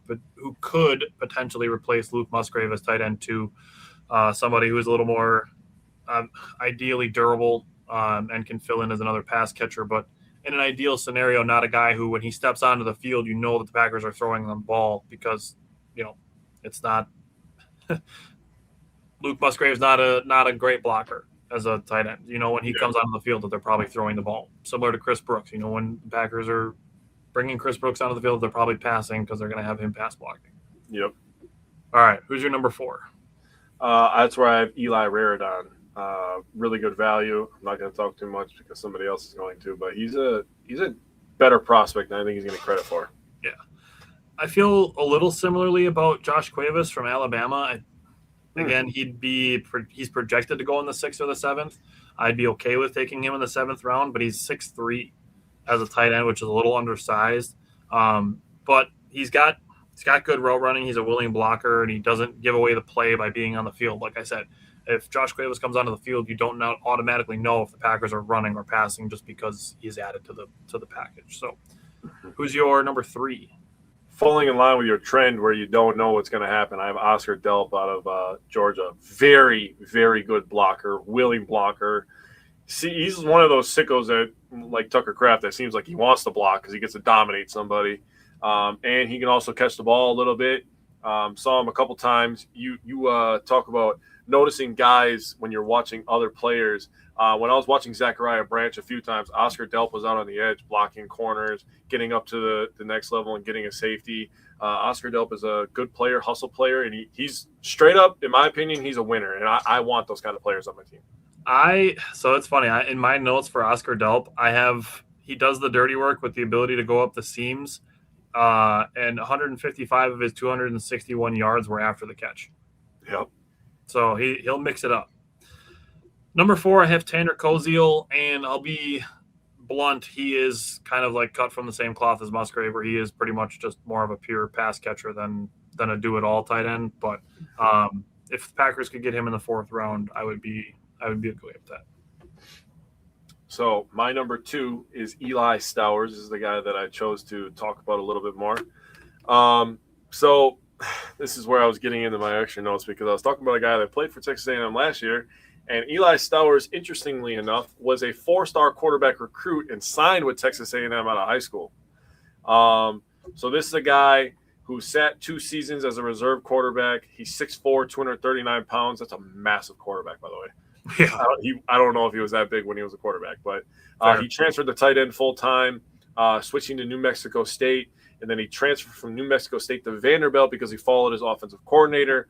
Speaker 2: could potentially replace Luke Musgrave as tight end 2, somebody who is a little more ideally durable and can fill in as another pass catcher, but in an ideal scenario, not a guy who, when he steps onto the field, you know that the Packers are throwing them the ball because, it's not Luke Musgrave's not a great blocker as a tight end. When he comes onto the field that they're probably throwing the ball. Similar to Chris Brooks. When the Packers are bringing Chris Brooks onto the field, they're probably passing because they're going to have him pass blocking.
Speaker 3: Yep.
Speaker 2: All right. Who's your number 4?
Speaker 3: That's where I have Eli Raridon. Really good value. I'm not going to talk too much because somebody else is going to, but he's a better prospect than I think he's getting credit for.
Speaker 2: Yeah. I feel a little similarly about Josh Cuevas from Alabama. Again, he's projected to go in the 6th or the 7th. I'd be okay with taking him in the 7th round, but he's 6'3" as a tight end, which is a little undersized. But he's got good route running. He's a willing blocker, and he doesn't give away the play by being on the field. Like I said, if Josh Cuevas comes onto the field, you don't automatically know if the Packers are running or passing just because he's added to the package. So, who's your number 3?
Speaker 3: Falling in line with your trend where you don't know what's going to happen, I have Oscar Delp out of Georgia. Very, very good blocker, willing blocker. See, he's one of those sickos that, like Tucker Kraft, that seems like he wants to block because he gets to dominate somebody. And he can also catch the ball a little bit. Saw him a couple times. You talk about noticing guys when you're watching other players. When I was watching Zachariah Branch a few times, Oscar Delp was out on the edge, blocking corners, getting up to the next level and getting a safety. Oscar Delp is a good player, hustle player, and he's straight up, in my opinion, he's a winner. And I want those kind of players on my team.
Speaker 2: So it's funny. In my notes for Oscar Delp, he does the dirty work with the ability to go up the seams, and 155 of his 261 yards were after the catch.
Speaker 3: Yep.
Speaker 2: So he'll mix it up. Number 4, I have Tanner Koziel, and I'll be blunt. He is kind of like cut from the same cloth as Musgrave, where he is pretty much just more of a pure pass catcher than a do-it-all tight end. But if the Packers could get him in the 4th round, I would be okay with that.
Speaker 3: So my number 2 is Eli Stowers. This is the guy that I chose to talk about a little bit more. So this is where I was getting into my extra notes because I was talking about a guy that played for Texas A&M last year. And Eli Stowers, interestingly enough, was a 4-star quarterback recruit and signed with Texas A&M out of high school. So this is a guy who sat 2 seasons as a reserve quarterback. He's 6'4", 239 pounds. That's a massive quarterback, by the way.
Speaker 2: Yeah.
Speaker 3: I don't know if he was that big when he was a quarterback, but He transferred to tight end full time, switching to New Mexico State, and then he transferred from New Mexico State to Vanderbilt because he followed his offensive coordinator.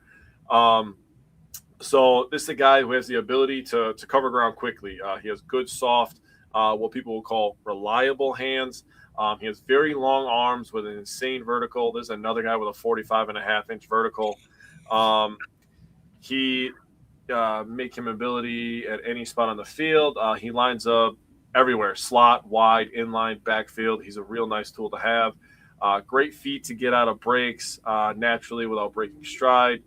Speaker 3: So this is a guy who has the ability to cover ground quickly. He has good, soft, what people will call reliable hands. He has very long arms with an insane vertical. There's another guy with a 45.5-inch vertical. He make him ability at any spot on the field. He lines up everywhere, slot, wide, inline, backfield. He's a real nice tool to have. Great feet to get out of breaks naturally without breaking stride.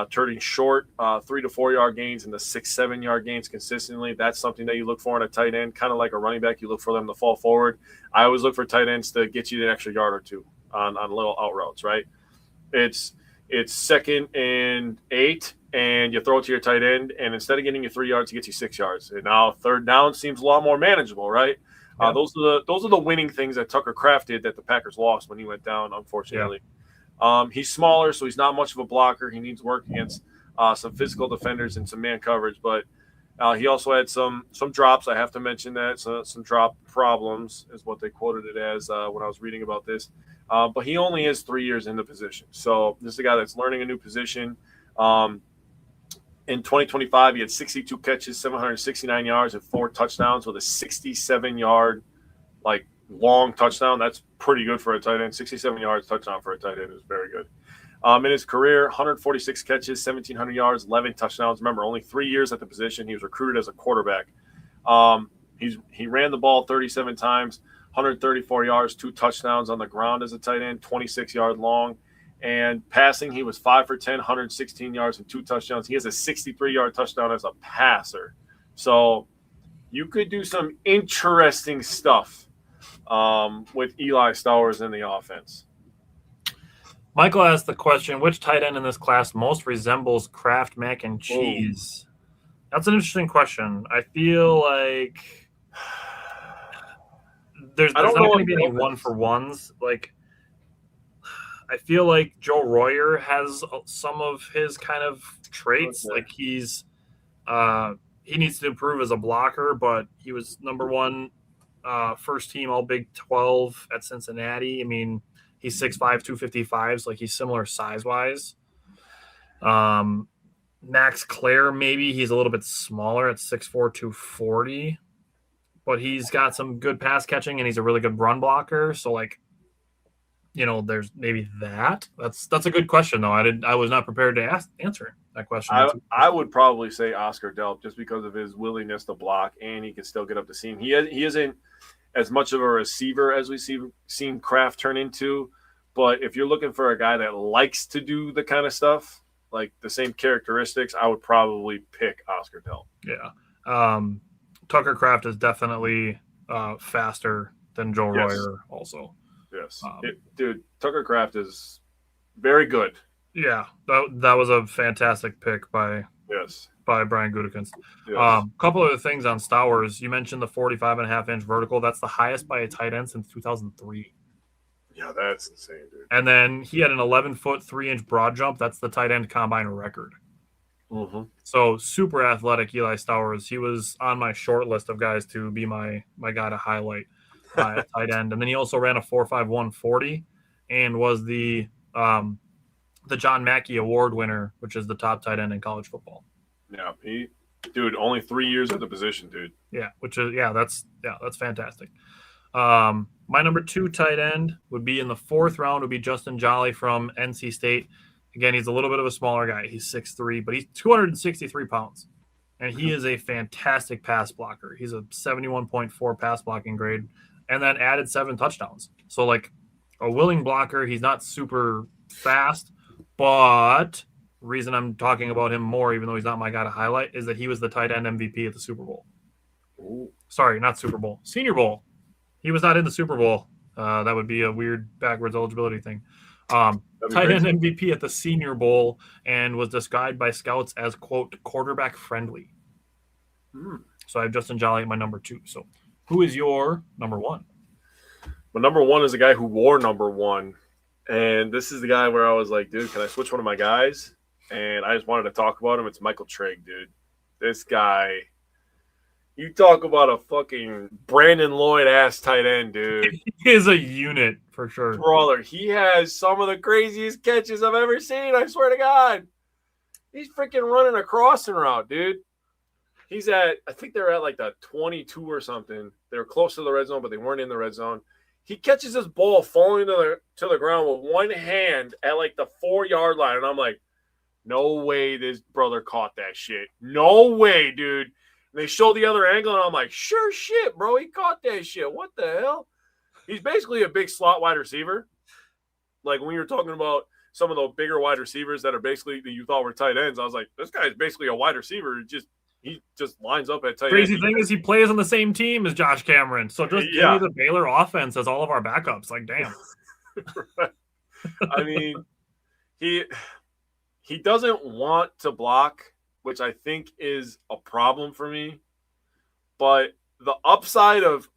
Speaker 3: Turning short 3 to 4 yard gains and the 6-7 yard gains consistently. That's something that you look for in a tight end, kind of like a running back. You look for them to fall forward. I always look for tight ends to get you an extra yard or two on little out routes, right? It's 2nd and 8, and you throw it to your tight end, and instead of getting you 3 yards, it gets you 6 yards. And now 3rd down seems a lot more manageable, right? Yeah. Those are the winning things that Tucker Kraft did that the Packers lost when he went down, unfortunately. Yeah. He's smaller, so he's not much of a blocker. He needs work against some physical defenders and some man coverage. But he also had some drops. I have to mention that. So, some drop problems is what they quoted it as when I was reading about this. But he only is 3 years in the position. So this is a guy that's learning a new position. In 2025, he had 62 catches, 769 yards, and 4 touchdowns with a 67-yard, long touchdown. That's pretty good for a tight end. 67 yards touchdown for a tight end is very good. In his career, 146 catches, 1,700 yards, 11 touchdowns. Remember, only 3 years at the position. He was recruited as a quarterback. He ran the ball 37 times, 134 yards, 2 touchdowns on the ground as a tight end, 26-yard long. And passing, he was 5 for 10, 116 yards and 2 touchdowns. He has a 63-yard touchdown as a passer. So you could do some interesting stuff with Eli Stowers in the offense.
Speaker 2: Michael asked the question, which tight end in this class most resembles Kraft mac and cheese? Whoa. That's an interesting question. I feel like there's not going to be any one-for-ones. I feel like Joe Royer has some of his kind of traits. Okay. He's he needs to improve as a blocker, but he was number 1 first team All Big 12 at Cincinnati. I mean, he's 6'5", 255, so he's similar size-wise. Max Clare, maybe he's a little bit smaller at 6'4", 240, but he's got some good pass catching and he's a really good run blocker. So there's maybe that. That's a good question though. I was not prepared to answer that question.
Speaker 3: I would probably say Oscar Delp just because of his willingness to block and he can still get up the seam. He isn't as much of a receiver as we've seen Kraft turn into, but if you're looking for a guy that likes to do the kind of stuff, like the same characteristics, I would probably pick Oscar Delp.
Speaker 2: Yeah. Tucker Kraft is definitely faster than Joe Royer also.
Speaker 3: Yes. Dude, Tucker Kraft is very good.
Speaker 2: Yeah. That was a fantastic pick by Brian Gutekunst. Yes. Couple of things on Stowers. You mentioned the 45.5-inch vertical. That's the highest by a tight end since 2003.
Speaker 3: Yeah, that's insane, dude.
Speaker 2: And then he had an 11-foot, 3-inch broad jump. That's the tight end combine record.
Speaker 3: Mm-hmm. So
Speaker 2: super athletic Eli Stowers. He was on my short list of guys to be my guy to highlight at tight end. And then he also ran a 4.51 40 and was the John Mackey Award winner, which is the top tight end in college football.
Speaker 3: Yeah, only 3 years at the position, dude.
Speaker 2: Yeah, that's fantastic. My number 2 tight end would be in the 4th round would be Justin Jolly from NC State. Again, he's a little bit of a smaller guy. He's 6'3", but he's 263 pounds. And he is a fantastic pass blocker. He's a 71.4 pass blocking grade and then added 7 touchdowns. So, a willing blocker. He's not super fast, but the reason I'm talking about him more, even though he's not my guy to highlight, is that he was the tight end MVP at the Super Bowl.
Speaker 3: Ooh.
Speaker 2: Sorry, not Super Bowl. Senior Bowl. He was not in the Super Bowl. That would be a weird backwards eligibility thing. Tight end MVP at the Senior Bowl and was described by scouts as, quote, quarterback friendly. So I have Justin Jolly at my number 2. So who is your number 1?
Speaker 3: Well, number 1 is a guy who wore number 1. And this is the guy where I was like, dude, can I switch one of my guys? And I just wanted to talk about him. It's Michael Trigg, dude. This guy You talk about a fucking Brandon Lloyd ass tight end, dude.
Speaker 2: He is a unit for sure.
Speaker 3: Brother, he has some of the craziest catches I've ever seen. I swear to God. He's freaking running a crossing route, dude. He's at, I think they're at like the 22 or something. They were close to the red zone, but they weren't in the red zone. He catches this ball falling to the ground with one hand at like the 4-yard line. And I'm like, no way this brother caught that shit. No way, dude. And they show the other angle, and I'm like, sure shit, bro. He caught that shit. What the hell? He's basically a big slot wide receiver. Like when you were talking about some of the bigger wide receivers that are basically that you thought were tight ends, I was like, this guy's basically a wide receiver. He just lines up at tight end.
Speaker 2: Crazy thing is he plays on the same team as Josh Cameron. So just give me the Baylor offense as all of our backups. Like, damn.
Speaker 3: Right. I mean, he doesn't want to block, which I think is a problem for me. But the upside of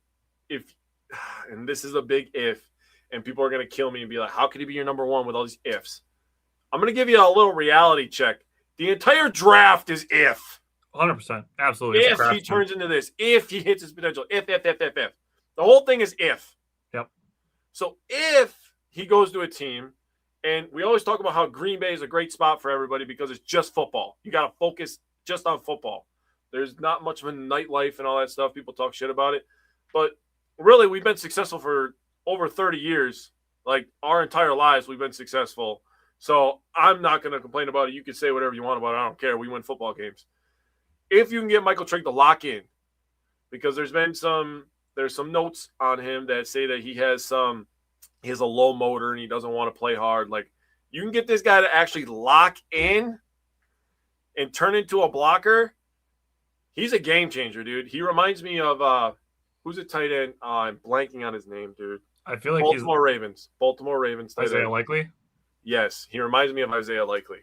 Speaker 3: and this is a big if, and people are going to kill me and be like, how could he be your number one with all these ifs? I'm going to give you a little reality check. The entire draft is if.
Speaker 2: 100%. Absolutely.
Speaker 3: If he turns into this, if he hits his potential, if. The whole thing is if.
Speaker 2: Yep.
Speaker 3: So if he goes to a team, and we always talk about how Green Bay is a great spot for everybody because it's just football. You got to focus just on football. There's not much of a nightlife and all that stuff. People talk shit about it. But really, we've been successful for over 30 years. Like, our entire lives, we've been successful. So I'm not going to complain about it. You can say whatever you want about it. I don't care. We win football games. If you can get Michael Trigg to lock in, because there's some notes on him that say that he has a low motor and he doesn't want to play hard. Like, you can get this guy to actually lock in and turn into a blocker. He's a game changer, dude. He reminds me of who's a tight end? I'm blanking on his name, dude.
Speaker 2: I feel like
Speaker 3: Baltimore Ravens tight
Speaker 2: Isaiah
Speaker 3: end.
Speaker 2: Likely.
Speaker 3: Yes, he reminds me of Isaiah Likely.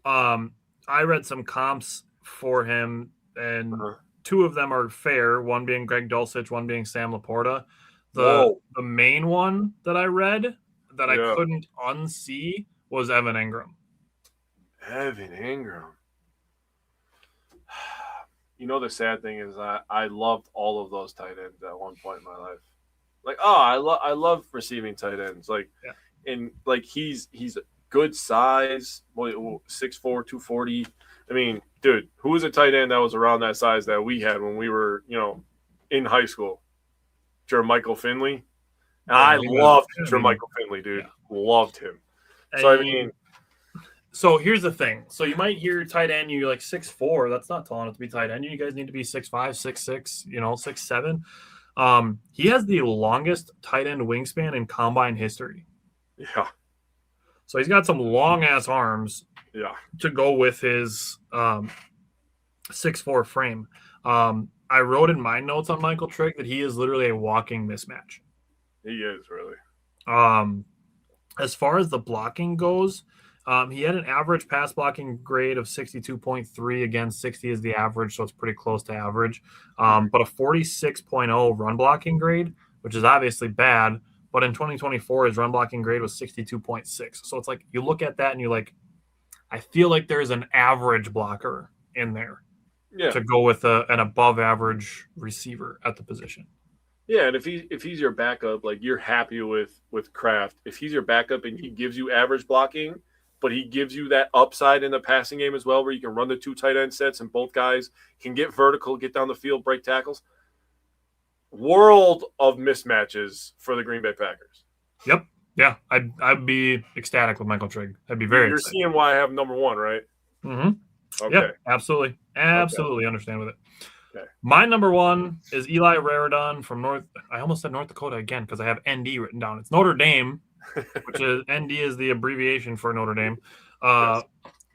Speaker 2: I read some comps for him, and two of them are fair. One being Greg Dulcich, one being Sam Laporta. The main one that I read that I couldn't unsee was Evan Ingram.
Speaker 3: Evan Ingram. You know, the sad thing is I loved all of those tight ends at one point in my life. Like, I love receiving tight ends. Like, and like he's a good size, 6'4", 240. I mean, dude, who was a tight end that was around that size that we had when we were, in high school? Jermichael Finley. And I loved Jermichael Finley, dude. Yeah. Loved him.
Speaker 2: So here's the thing. So you might hear tight end, you're like 6'4". That's not tall enough to be tight end. You guys need to be 6'5", 6'6", 6'7". He has the longest tight end wingspan in combine history.
Speaker 3: Yeah.
Speaker 2: So he's got some long ass arms.
Speaker 3: Yeah.
Speaker 2: To go with his 6'4" frame. I wrote in my notes on Michael Trigg that he is literally a walking mismatch.
Speaker 3: He is, really.
Speaker 2: As far as the blocking goes, he had an average pass blocking grade of 62.3. Again, 60 is the average, so it's pretty close to average. But a 46.0 run blocking grade, which is obviously bad. But in 2024, his run blocking grade was 62.6. So it's like you look at that and you're like, I feel like there's an average blocker in there to go with an above average receiver at the position.
Speaker 3: Yeah, and if he's your backup, like you're happy with Kraft. If he's your backup and he gives you average blocking, but he gives you that upside in the passing game as well, where you can run the two tight end sets and both guys can get vertical, get down the field, break tackles. World of mismatches for the Green Bay Packers.
Speaker 2: Yep. Yeah, I'd be ecstatic with Michael Trigg. I'd be very excited.
Speaker 3: Seeing why I have number one, right?
Speaker 2: Mm-hmm. Okay. Yep, absolutely. Absolutely understand with it. Okay. My number one is Eli Raridon from I almost said North Dakota again because I have ND written down. It's Notre Dame, which is ND is the abbreviation for Notre Dame. Yes.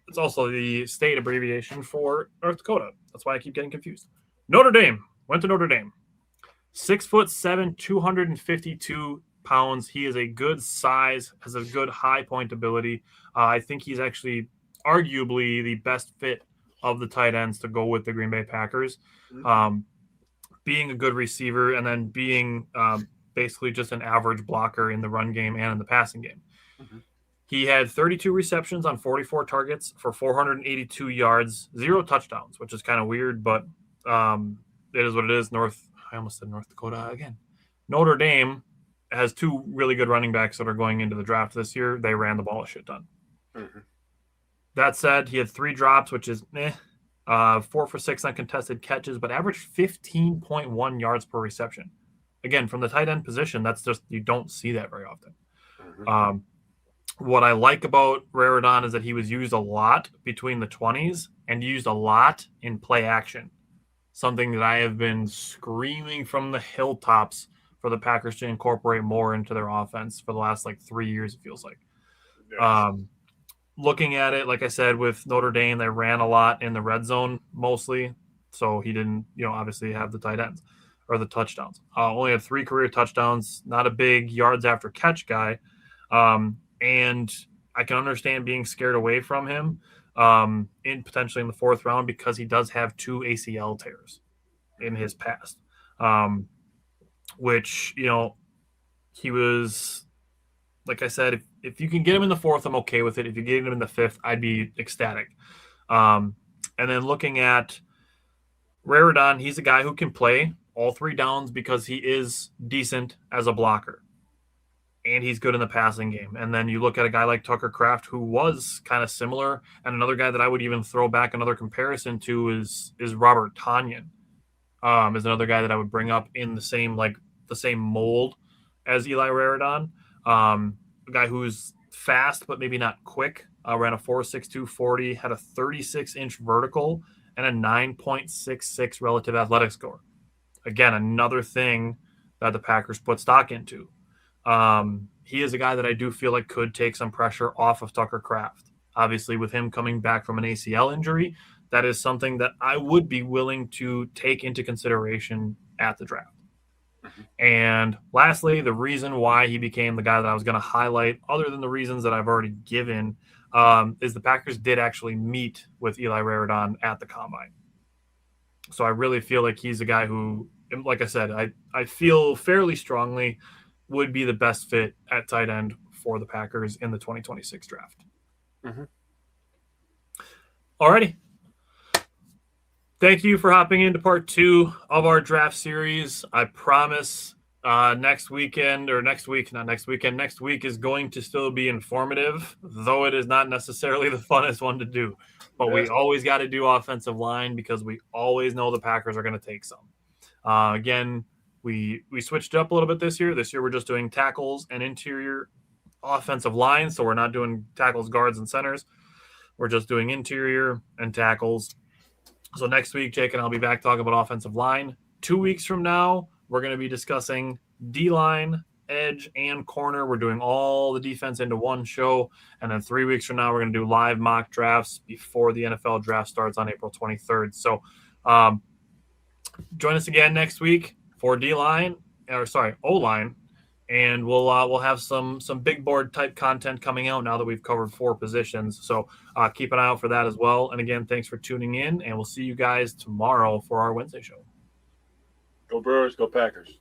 Speaker 2: It's also the state abbreviation for North Dakota. That's why I keep getting confused. Notre Dame. Went to Notre Dame. 6'7", 252 pounds. He is a good size, has a good high point ability. I think he's actually arguably the best fit of the tight ends to go with the Green Bay Packers. Being a good receiver and then being basically just an average blocker in the run game and in the passing game. Mm-hmm. He had 32 receptions on 44 targets for 482 yards, 0 touchdowns, which is kind of weird, but It is what it is. I almost said North Dakota again. Notre Dame has two really good running backs that are going into the draft this year. They ran the ball a shit ton.
Speaker 3: Mm-hmm.
Speaker 2: That said, he had 3 drops, which is 4 for 6 uncontested catches, but averaged 15.1 yards per reception. Again, from the tight end position, that's just, you don't see that very often.
Speaker 3: Mm-hmm.
Speaker 2: What I like about Raridon is that he was used a lot between the 20s and used a lot in play action. Something that I have been screaming from the hilltops for the Packers to incorporate more into their offense for the last 3 years, it feels like.
Speaker 3: Yes.
Speaker 2: Looking at it, like I said, with Notre Dame, they ran a lot in the red zone mostly. So he didn't, obviously have the tight ends or the touchdowns. Only had 3 career touchdowns, not a big yards after catch guy. And I can understand being scared away from him potentially in the 4th round because he does have 2 ACL tears in his past, which, he was, like I said, if you can get him in the 4th, I'm okay with it. If you get him in the 5th, I'd be ecstatic. And then looking at Raridon, he's a guy who can play all 3 downs because he is decent as a blocker. And he's good in the passing game. And then you look at a guy like Tucker Kraft, who was kind of similar. And another guy that I would even throw back another comparison to is Robert Tonyan. Is another guy that I would bring up in the same mold as Eli Raridon. A guy who's fast but maybe not quick. Ran a 4.62 40, had a 36-inch vertical, and a 9.66 relative athletic score. Again, another thing that the Packers put stock into. He is a guy that I do feel like could take some pressure off of Tucker Kraft. Obviously, with him coming back from an ACL injury, that is something that I would be willing to take into consideration at the draft. And lastly, the reason why he became the guy that I was going to highlight, other than the reasons that I've already given, is the Packers did actually meet with Eli Raridon at the Combine. So I really feel like he's a guy who, like I said, I feel fairly strongly would be the best fit at tight end for the Packers in the 2026 draft.
Speaker 3: Mm-hmm.
Speaker 2: Alrighty. Thank you for hopping into part 2 of our draft series. I promise next week is going to still be informative, though it is not necessarily the funnest one to do. But we always got to do offensive line because we always know the Packers are going to take some. Again, we switched it up a little bit this year. This year we're just doing tackles and interior offensive line, so we're not doing tackles, guards, and centers. We're just doing interior and tackles. So next week, Jake and I'll be back talking about offensive line. 2 weeks from now, we're going to be discussing D-line, edge, and corner. We're doing all the defense into one show. And then 3 weeks from now, we're going to do live mock drafts before the NFL draft starts on April 23rd. So join us again next week for O-line. And we'll have some big board type content coming out now that we've covered 4 positions. So keep an eye out for that as well. And again, thanks for tuning in, and we'll see you guys tomorrow for our Wednesday show.
Speaker 3: Go Brewers, go Packers.